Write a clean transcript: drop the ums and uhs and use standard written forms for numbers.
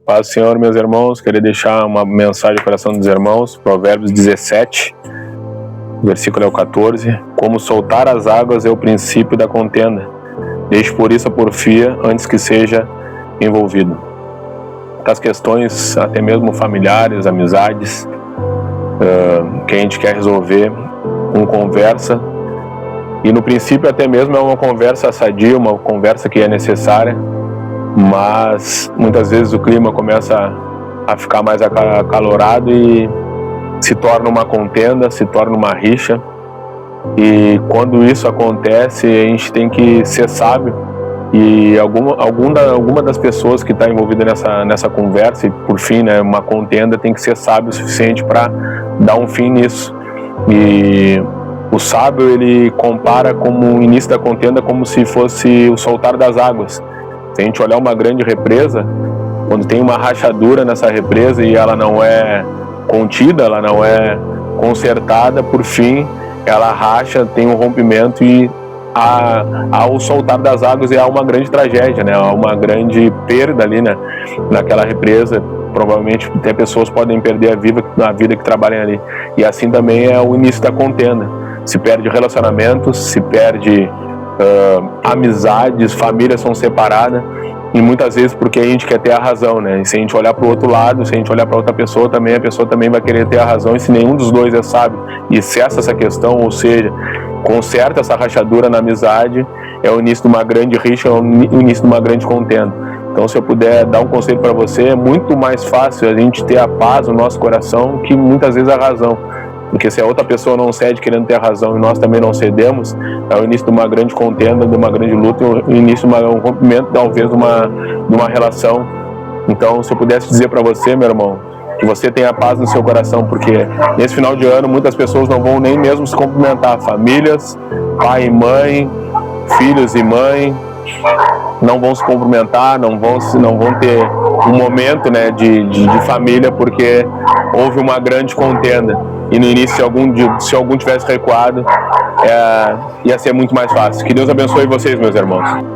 Paz do Senhor, meus irmãos. Queria deixar uma mensagem ao coração dos irmãos. Provérbios 17, versículo é o 14. Como soltar as águas é o princípio da contenda. Deixe por isso a porfia antes que seja envolvido. Das questões até mesmo familiares, amizades, que a gente quer resolver com conversa. E no princípio até mesmo é uma conversa sadia, uma conversa que é necessária. Mas muitas vezes o clima começa a ficar mais acalorado e se torna uma contenda, se torna uma rixa. E quando isso acontece, a gente tem que ser sábio. E alguma das pessoas que está envolvida nessa conversa, e por fim, né, uma contenda, tem que ser sábio o suficiente para dar um fim nisso. E o sábio, ele compara como o início da contenda como se fosse o soltar das águas. Se a gente olhar uma grande represa, quando tem uma rachadura nessa represa e ela não é contida, ela não é consertada, por fim, ela racha, tem um rompimento e ao soltar das águas há uma grande tragédia, né? Há uma grande perda ali, né? Naquela represa. Provavelmente até pessoas podem perder a vida que trabalham ali. E assim também é o início da contenda. Se perde relacionamentos, se perde amizades, famílias são separadas, e muitas vezes porque a gente quer ter a razão, né? E se a gente olhar para o outro lado, se a gente olhar para outra pessoa também, a pessoa também vai querer ter a razão, e se nenhum dos dois é sábio e cessa essa questão, ou seja, conserta essa rachadura na amizade, é o início de uma grande rixa, é o início de uma grande contenda. Então, se eu puder dar um conselho para você, é muito mais fácil a gente ter a paz no nosso coração que muitas vezes a razão. Porque se a outra pessoa não cede querendo ter a razão e nós também não cedemos, é o início de uma grande contenda, de uma grande luta, e o início de um rompimento, talvez, de uma relação. Então, se eu pudesse dizer para você, meu irmão, que você tenha paz no seu coração, porque nesse final de ano muitas pessoas não vão nem mesmo se cumprimentar. Famílias, pai e mãe, filhos e mãe, não vão se cumprimentar, não vão ter um momento, né, de família, porque houve uma grande contenda. E no início, se algum tivesse recuado, ia ser muito mais fácil. Que Deus abençoe vocês, meus irmãos.